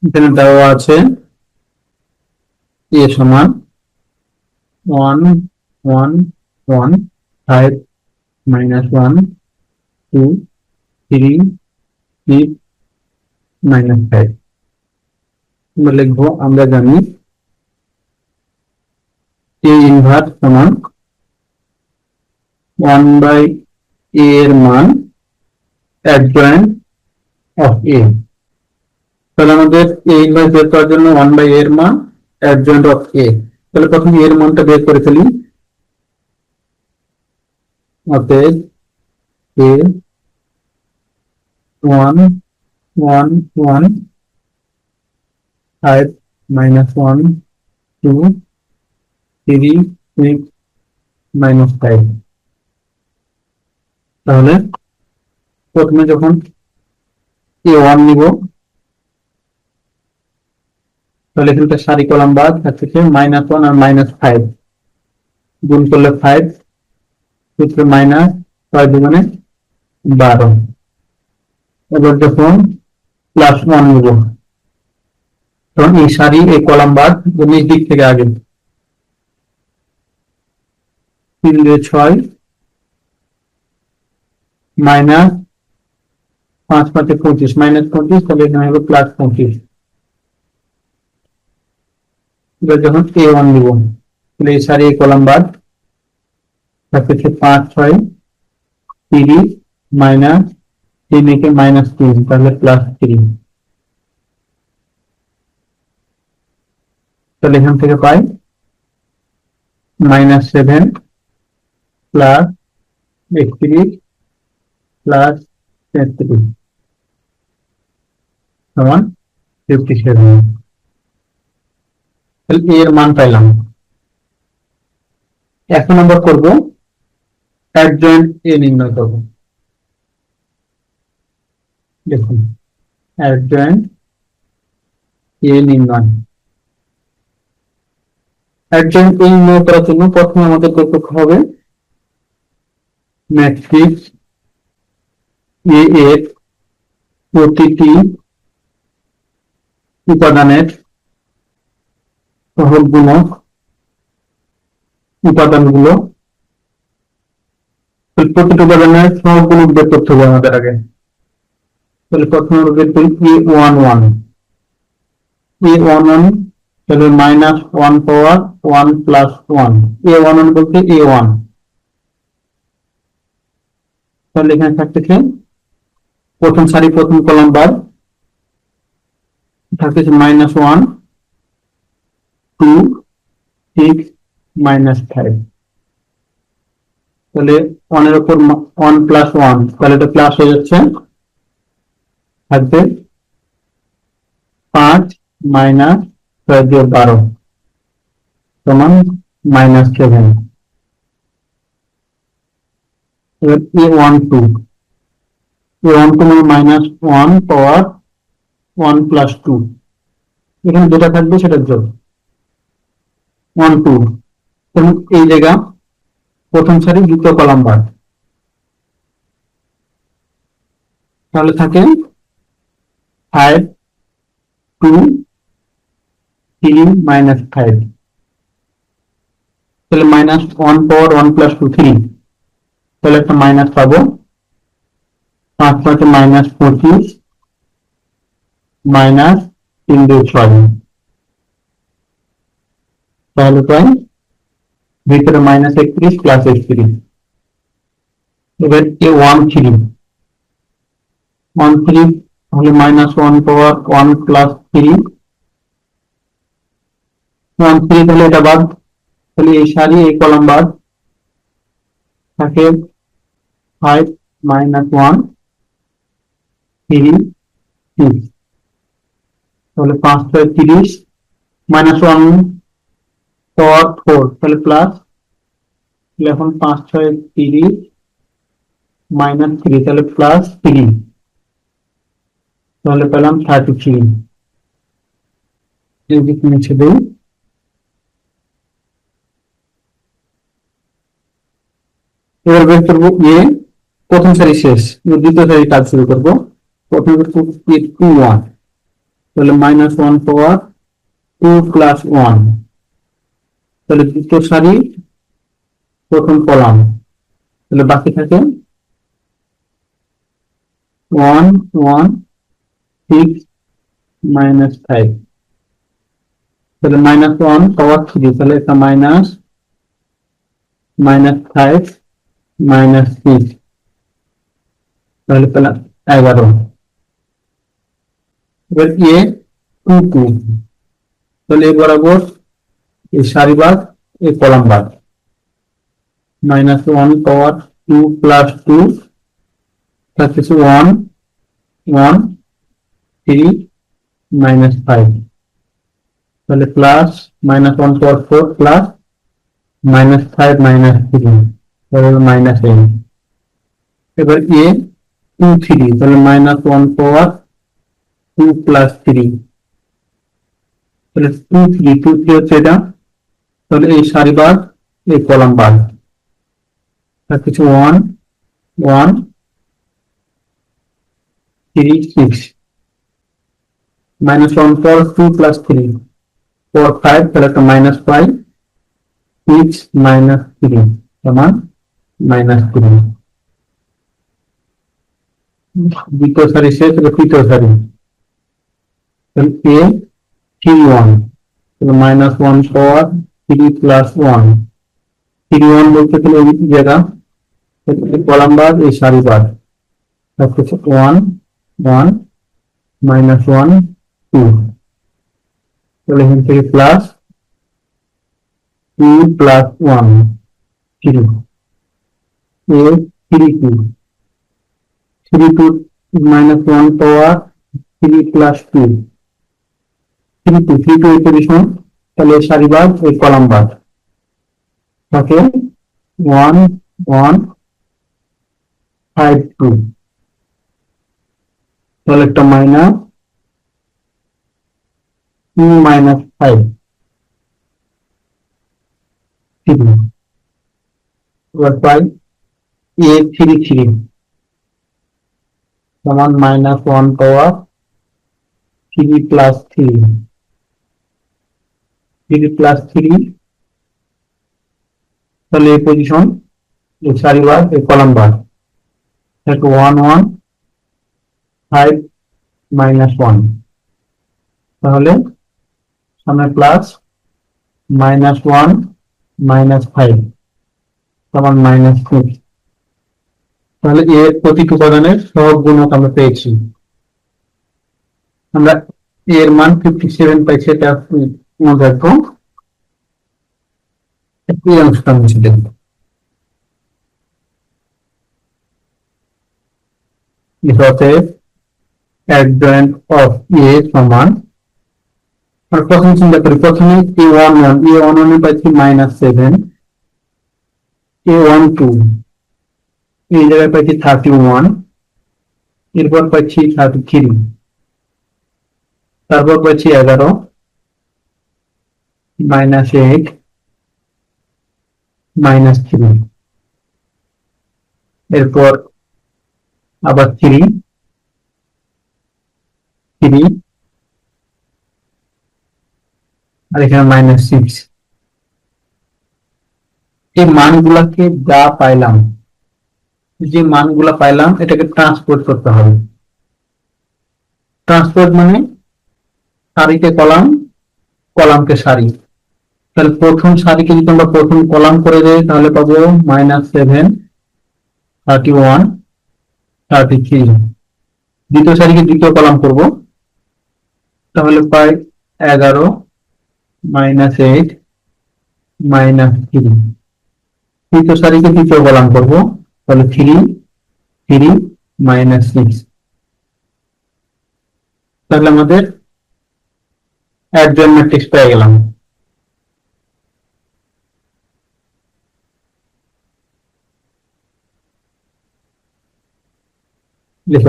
এখানে দেওয়া আছে এ সমান 1 1 1 5 -1 2 3 6 -5। আমরা লিখবো, আমরা জানি এ ইনভার্স সমান 1/a এর মান অ্যাডজয়েন্ট অফ এ। তাহলে আমাদের এ ইনভার্স বের করার জন্য 1/a এর মান অ্যাডজয়েন্ট অফ এ। তাহলে প্রথমে এর মানটা বের করে ফেলি। অতএব এ 1 1 1 5 -1 2 3 6 -5। তাহলে প্রথমে যখন a1 নিব, তাহলে এখানটা সারি কলাম বাদ থাকছে -1 আর -5, গুণ করলে 5, সূত্রে মাইনাস 6 দুগুণে 12। এবার যখন +1 নিব, তখন এই সারি এই কলাম বাদ নিচ দিক থেকে আগে 3 দিয়ে 6 মাইনাস 5 5 25 -25, তাহলে এখানে হবে +25। এবার যখন a1 নিব, তাহলে এই সারি এই কলাম বাদ থাকছে 5 6 30 মাইনাস 3 একে -3, তাহলে +3। তাহলে এখান থেকে পাই -7 প্লাস 31 প্লাস 33 সমান 57। তাহলে এর মান পাইলাম। এখন আমরা করব অ্যাডজয়েন্ট এ নির্ণয় করব। দেখুন, অ্যাডজয়েন্ট এ নির্ণয়। অ্যাডজয়েন্ট এ নির্ণয় করার জন্য প্রথমে আমাদের করতে হবে ম্যাট্রিক্স এ এর প্রতিটি উপাদানের সহগ গুণক উপাদানগুলো, প্রতিটি উপাদানের সহগ গুণক বের করতে হবে আমাদের আগে। তাহলে প্রথমে আমরা বের করি a11, তাহলে -1 পাওয়ার 1 প্লাস 1, a11 বলতে a1। তাহলে এখানে থাকতেছে প্রথম সারি প্রথম কলাম বাদ থাকতেছে -1 2 6 -5। তাহলে 1 এর উপর 1 প্লাস 1, তাহলে এটা প্লাস হয়ে যাচ্ছে, থাকবে 5 মাইনাস 6 দিয়ে 12 সমান -7। এবার a12 মানে -1 পাওয়ার 1 প্লাস 2, এখানে যেটা থাকবে সেটা যোগ 1 2। এবং এই জায়গা প্রথম সারি দ্বিতীয় কলাম বাদ, তাহলে থাকে 5 2 3 -5। তাহলে -1 পাওয়ার 1 প্লাস 2 3, তাহলে একটা মাইনাস পাবো, 5 5 -25 মাইনাস 3 দিয়ে 6, তাহলে প্রায় ভিতরে -31 প্লাস 31। এবার a13 হলে -1 পাওয়ার 1 প্লাস 3, 13 তাহলে এটা বাদ, তাহলে এই সারি এই কলাম বাদ থাকে 5 -1 3 6, তাহলে 5 6 30 -1 পাওয়ার 4, তাহলে প্লাস, এখন 5 6 30 -3, তাহলে +3, তাহলে পেলাম 33। এই দিক মুছে দেই। এবার বের করবো এ প্রথম সারি শেষ, দ্বিতীয় সারি কাজ শুরু করবো। প্রথমে a21, তাহলে -1 পাওয়ার 2 প্লাস 1, তাহলে দ্বিতীয় সারি প্রথম কলাম, তাহলে বাকি থাকে 1 1 6 -5, তাহলে -1 পাওয়ার 3, তাহলে এটা -5 -6, তাহলে 11। এবার A 2 2, তাহলে এ বরাবর এই সারি বাদ এই কলাম বাদ, -1 পাওয়ার 2 প্লাস 2 থাকতেছে 1 1 3 -5, তাহলে প্লাস -1 পাওয়ার 4 প্লাস -5 -3, তাহলে -8। এবার A 2 3, তাহলে -1 পাওয়ার 2 প্লাস 3, তাহলে 2 3 2 3 হচ্ছে এটা, তাহলে এই সারি বাদ এই কলাম বাদ থাকতেছে 1 1 3 6, -1 পাওয়ার 2 প্লাস 3 4 5, তাহলে একটা -5 6 -3 সমান -3। দ্বিতীয় সারি শেষ, তৃতীয় সারি, তাহলে A 3 1, তাহলে -1 পাওয়ার 3 প্লাস 1, 3 1 বলতে গেলে এই জায়গা কলাম বাদ এই সারি বাদ থাকতেছে 1 1 -1 2, তাহলে এখান থেকে plus 2 plus 1 3, A 3 2 3 2 -1 power 3 plus 2 3 2 3 2 এই পজিশন, তাহলে সারি বাদ এই কলাম বাদ থাকে 1 1 5 2, তাহলে একটা -2 -5 3, এবার পাই A 3 3 সমান -1 পাওয়ার 3 প্লাস 3 3 প্লাস 3, তাহলে এই পজিশন এই সারি বাদ এই কলাম বাদ থাকে 1 1 5 -1, তাহলে সামনে প্লাস -1 -5 সমান -6, তাহলে এর প্রতিটি উপাদানের সহগ গুণক আমরা পেয়েছি। আমরা এর মান 57 পাইছি, এটা মনে রাখবো। এই অংশটা মুছে দেব। অতএব adjoint of A সমান, আমরা প্রথমে চিন্তা করি, প্রথমে A11 এ পাইছি -7, A12 এই জায়গায় পাইছি 31, এরপর পাইছি 33, তারপর পাইছি 11 -8 -3, এরপর আবার 3 আর এখানে -6। এই মানগুলাকে যা পাইলাম, যে মানগুলা পাইলাম এটাকে ট্রান্সপোর্ট করতে হবে। ট্রান্সপোর্ট মানে সারিকে কলাম, কলামকে সারি। তাহলে প্রথম সারিকে যদি আমরা প্রথম কলাম করে দেই তাহলে পাবো -7 31 33, দ্বিতীয় সারিকে দ্বিতীয় কলাম করব, তাহলে পাই 11 -8 -3, তৃতীয় সারিকে তৃতীয় কলাম করব, তাহলে 3 3 -6, তাহলে আমাদের adjoint ম্যাট্রিক্স পেয়ে গেলাম।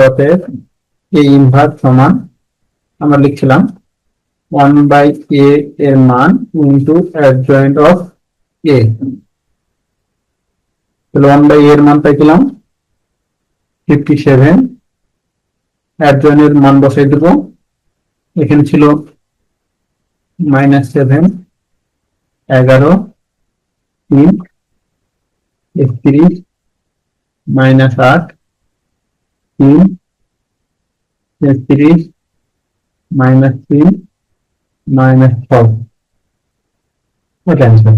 অতএব A ইনভার্স সমান আমরা লিখছিলাম 1/A এর মান ইন্টু adjoint of A, তাহলে 1/A এর মান পাইছিলাম 57, adjoint এর মান বসাই দেব এখানে ছিল -7, 11, 3, 31, -8, 3, 33, -3, -6। What answer?